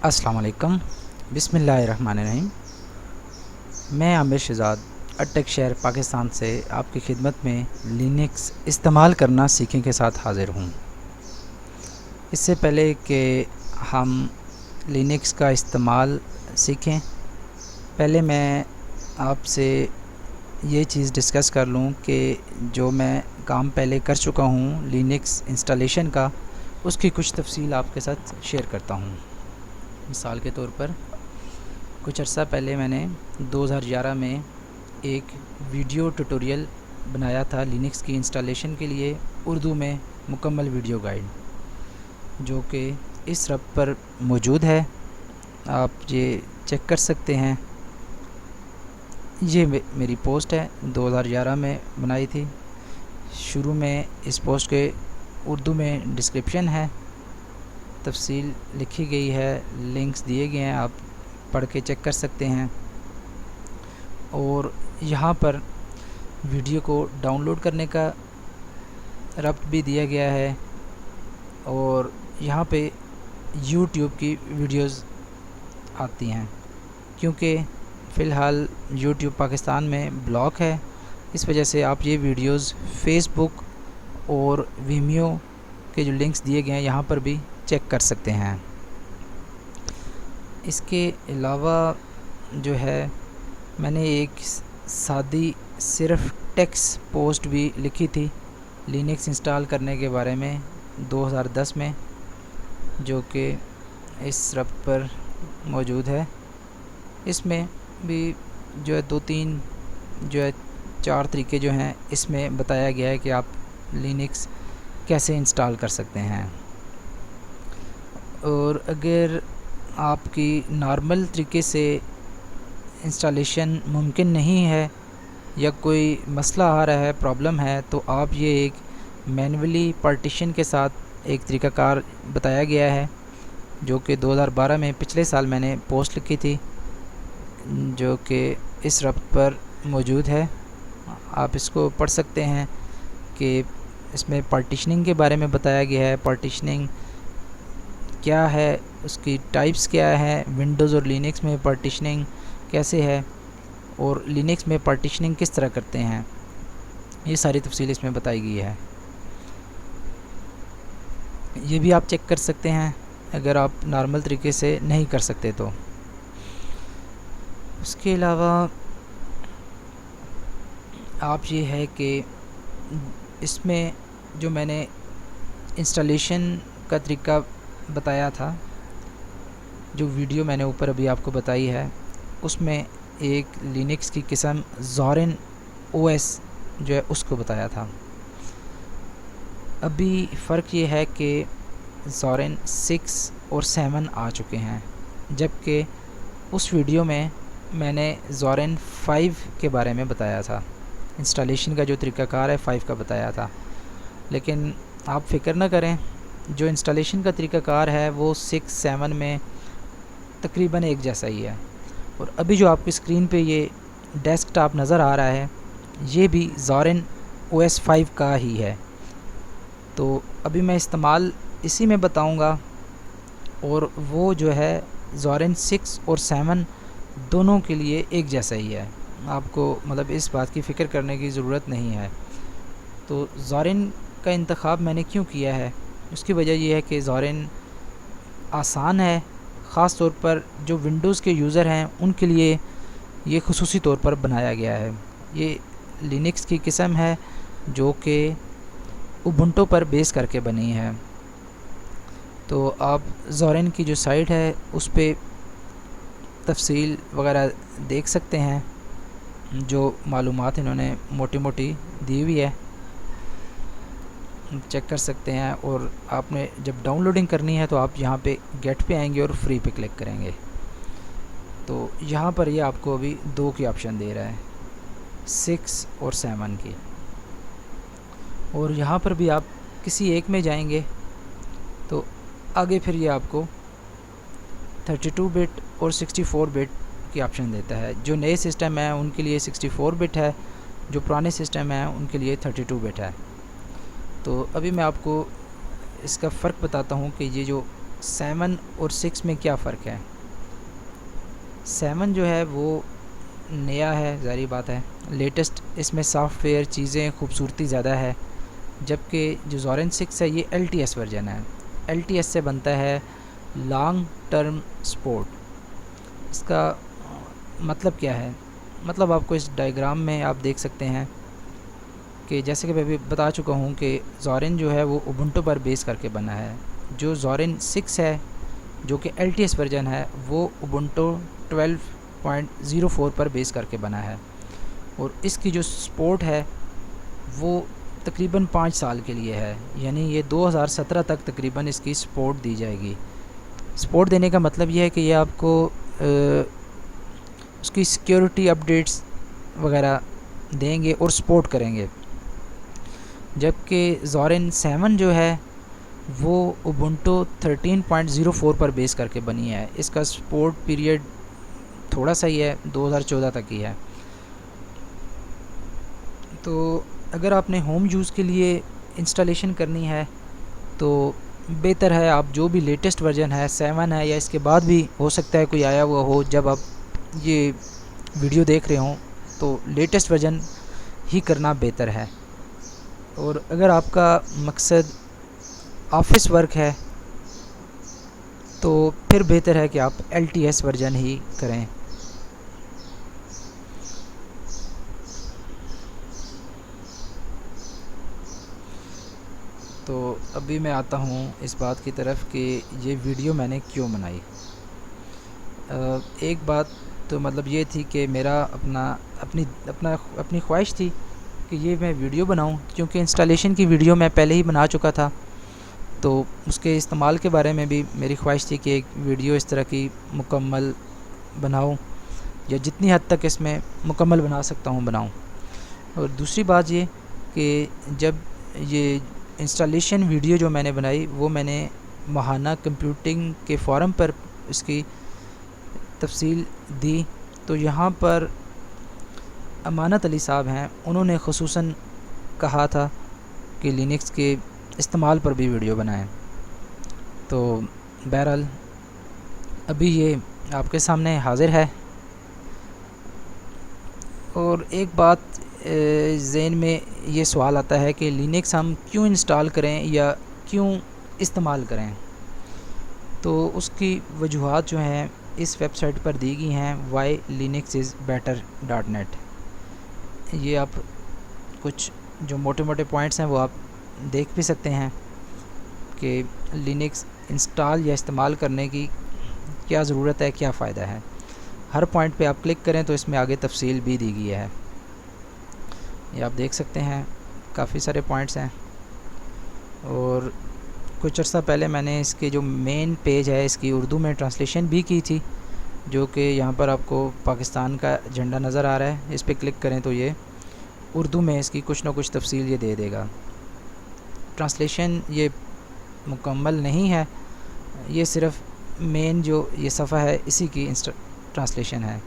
السلام علیکم، بسم اللہ الرحمن الرحیم۔ میں عامر شہزاد اٹک شہر پاکستان سے آپ کی خدمت میں لینکس استعمال کرنا سیکھیں کے ساتھ حاضر ہوں۔ اس سے پہلے کہ ہم لینکس کا استعمال سیکھیں، پہلے میں آپ سے یہ چیز ڈسکس کر لوں کہ جو میں کام پہلے کر چکا ہوں لینکس انسٹالیشن کا، اس کی کچھ تفصیل آپ کے ساتھ شیئر کرتا ہوں۔ مثال کے طور پر کچھ عرصہ پہلے میں نے 2011 میں ایک ویڈیو ٹیوٹوریل بنایا تھا لینکس کی انسٹالیشن کے لیے، اردو میں مکمل ویڈیو گائیڈ، جو کہ اس رب پر موجود ہے، آپ یہ چیک کر سکتے ہیں۔ یہ میری پوسٹ ہے، 2011 میں بنائی تھی۔ شروع میں اس پوسٹ کے اردو میں ڈسکرپشن ہے، تفصیل لکھی گئی ہے، لنکس دیے گئے ہیں، آپ پڑھ کے چیک کر سکتے ہیں۔ اور یہاں پر ویڈیو کو ڈاؤن لوڈ کرنے کا رابط بھی دیا گیا ہے، اور یہاں پہ یوٹیوب کی ویڈیوز آتی ہیں، کیونکہ فی الحال یوٹیوب پاکستان میں بلاک ہے، اس وجہ سے آپ یہ ویڈیوز فیس بک اور ویمیو کے جو لنکس دیے گئے ہیں یہاں پر بھی چیک کر سکتے ہیں۔ اس کے علاوہ جو ہے میں نے ایک سادی صرف ٹیکسٹ پوسٹ بھی لکھی تھی لینکس انسٹال کرنے کے بارے میں 2010 میں، جو کہ اس رابط پر موجود ہے۔ اس میں بھی جو ہے 4 طریقے جو ہیں اس میں بتایا گیا ہے کہ آپ لینکس کیسے انسٹال کر سکتے ہیں۔ اور اگر آپ کی نارمل طریقے سے انسٹالیشن ممکن نہیں ہے یا کوئی مسئلہ آ رہا ہے، پرابلم ہے، تو آپ یہ ایک مینولی پارٹیشن کے ساتھ ایک طریقہ کار بتایا گیا ہے، جو کہ 2012 میں پچھلے سال میں نے پوسٹ لکھی تھی، جو کہ اس رابط پر موجود ہے۔ آپ اس کو پڑھ سکتے ہیں کہ اس میں پارٹیشننگ کے بارے میں بتایا گیا ہے، پارٹیشننگ کیا ہے، اس کی ٹائپس کیا ہے، ونڈوز اور لینکس میں پارٹیشننگ کیسے ہے، اور لینکس میں پارٹیشننگ کس طرح کرتے ہیں، یہ ساری تفصیل اس میں بتائی گئی ہے۔ یہ بھی آپ چیک کر سکتے ہیں اگر آپ نارمل طریقے سے نہیں کر سکتے تو۔ اس کے علاوہ آپ یہ ہے کہ اس میں جو میں نے انسٹالیشن کا طریقہ بتایا تھا، جو ویڈیو میں نے اوپر ابھی آپ کو بتائی ہے، اس میں ایک لینکس کی قسم زورن او ایس جو ہے اس کو بتایا تھا۔ ابھی فرق یہ ہے کہ زورن 6 اور 7 آ چکے ہیں، جبکہ اس ویڈیو میں میں نے زورن 5 کے بارے میں بتایا تھا، انسٹالیشن کا جو طریقہ کار ہے 5 کا بتایا تھا۔ لیکن آپ فکر نہ کریں، جو انسٹالیشن کا طریقہ کار ہے وہ 6 7 میں تقریباً ایک جیسا ہی ہے۔ اور ابھی جو آپ کی اسکرین پہ یہ ڈیسک ٹاپ نظر آ رہا ہے، یہ بھی زورن او ایس 5 کا ہی ہے۔ تو ابھی میں استعمال اسی میں بتاؤں گا، اور وہ جو ہے زورن 6 اور 7 دونوں کے لیے ایک جیسا ہی ہے، آپ کو مطلب اس بات کی فکر کرنے کی ضرورت نہیں ہے۔ تو زورن کا انتخاب میں نے کیوں کیا ہے، اس کی وجہ یہ ہے کہ زورن آسان ہے، خاص طور پر جو ونڈوز کے یوزر ہیں ان کے لیے یہ خصوصی طور پر بنایا گیا ہے۔ یہ لینکس کی قسم ہے جو کہ اوبنٹو پر بیس کر کے بنی ہے۔ تو آپ زورن کی جو سائٹ ہے اس پہ تفصیل وغیرہ دیکھ سکتے ہیں، جو معلومات انہوں نے موٹی موٹی دی ہوئی ہے، چیک کر سکتے ہیں۔ اور آپ نے جب ڈاؤن لوڈنگ کرنی ہے تو آپ یہاں پہ گیٹ پہ آئیں گے اور فری پہ کلک کریں گے، تو یہاں پر یہ آپ کو ابھی 2 کی آپشن دے رہا ہے، 6 اور 7 کی۔ اور یہاں پر بھی آپ کسی ایک میں جائیں گے تو آگے پھر یہ آپ کو 32 بٹ اور 64 بٹ کی آپشن دیتا ہے۔ جو نئے سسٹم ہیں ان کے لیے 64 بٹ ہے، جو پرانے سسٹم ہیں ان کے لیے 32 بٹ ہے۔ تو ابھی میں آپ کو اس کا فرق بتاتا ہوں کہ یہ جو 7 اور 6 میں کیا فرق ہے؟ 7 جو ہے وہ نیا ہے، ظاہری بات ہے، لیٹسٹ، اس میں سافٹ ویئر چیزیں خوبصورتی زیادہ ہے، جبکہ جو زورن 6 ہے یہ ایل ٹی ایس ورژن ہے۔ ایل ٹی ایس سے بنتا ہے لانگ ٹرم سپورٹ۔ اس کا مطلب کیا ہے؟ مطلب آپ کو اس ڈائیگرام میں آپ دیکھ سکتے ہیں کہ جیسے کہ میں بھی بتا چکا ہوں کہ زورن جو ہے وہ اوبنٹو پر بیس کر کے بنا ہے، جو زورن 6 ہے جو کہ ایل ٹی ایس ورژن ہے وہ اوبنٹو 12.04 پر بیس کر کے بنا ہے، اور اس کی جو سپورٹ ہے وہ تقریباً 5 سال کے لیے ہے، یعنی یہ 2017 تک تقریباً اس کی سپورٹ دی جائے گی۔ سپورٹ دینے کا مطلب یہ ہے کہ یہ آپ کو اس کی سیکیورٹی اپڈیٹس وغیرہ دیں گے اور سپورٹ کریں گے، جبکہ زورن 7 جو ہے وہ اوبنٹو 13.04 پر بیس کر کے بنی ہے۔ اس کا سپورٹ پیریڈ تھوڑا سا ہی ہے، 2014 تک ہی ہے۔ تو اگر آپ نے ہوم یوز کے لیے انسٹالیشن کرنی ہے تو بہتر ہے آپ جو بھی لیٹسٹ ورژن ہے 7 ہے یا اس کے بعد بھی ہو سکتا ہے کوئی آیا ہوا ہو، جب آپ یہ ویڈیو دیکھ رہے ہوں تو لیٹسٹ ورژن ہی کرنا بہتر ہے۔ اور اگر آپ کا مقصد آفس ورک ہے تو پھر بہتر ہے کہ آپ ایل ٹی ایس ورژن ہی کریں۔ تو ابھی میں آتا ہوں اس بات کی طرف کہ یہ ویڈیو میں نے کیوں بنائی۔ ایک بات تو مطلب یہ تھی کہ میرا اپنی خواہش تھی کہ یہ میں ویڈیو بناؤں، کیونکہ انسٹالیشن کی ویڈیو میں پہلے ہی بنا چکا تھا، تو اس کے استعمال کے بارے میں بھی میری خواہش تھی کہ ایک ویڈیو اس طرح کی مکمل بناؤں، یا جتنی حد تک اس میں مکمل بنا سکتا ہوں بناؤں۔ اور دوسری بات یہ کہ جب یہ انسٹالیشن ویڈیو جو میں نے بنائی وہ میں نے ماہانہ کمپیوٹنگ کے فورم پر اس کی تفصیل دی، تو یہاں پر امانت علی صاحب ہیں، انہوں نے خصوصاً کہا تھا کہ لینکس کے استعمال پر بھی ویڈیو بنائیں۔ تو بہرحال ابھی یہ آپ کے سامنے حاضر ہے۔ اور ایک بات ذہن میں یہ سوال آتا ہے کہ لینکس ہم کیوں انسٹال کریں یا کیوں استعمال کریں؟ تو اس کی وجوہات جو ہیں اس ویب سائٹ پر دی گئی ہیں whylinuxisbetter.net۔ یہ آپ کچھ جو موٹے موٹے پوائنٹس ہیں وہ آپ دیکھ بھی سکتے ہیں کہ لینکس انسٹال یا استعمال کرنے کی کیا ضرورت ہے، کیا فائدہ ہے۔ ہر پوائنٹ پہ آپ کلک کریں تو اس میں آگے تفصیل بھی دی گئی ہے، یہ آپ دیکھ سکتے ہیں، کافی سارے پوائنٹس ہیں۔ اور کچھ عرصہ پہلے میں نے اس کے جو مین پیج ہے اس کی اردو میں ٹرانسلیشن بھی کی تھی، جو کہ یہاں پر آپ کو پاکستان کا جھنڈا نظر آ رہا ہے، اس پہ کلک کریں تو یہ اردو میں اس کی کچھ نہ کچھ تفصیل یہ دے دے گا۔ ٹرانسلیشن یہ مکمل نہیں ہے، یہ صرف مین جو یہ صفحہ ہے اسی کی ٹرانسلیشن ہے۔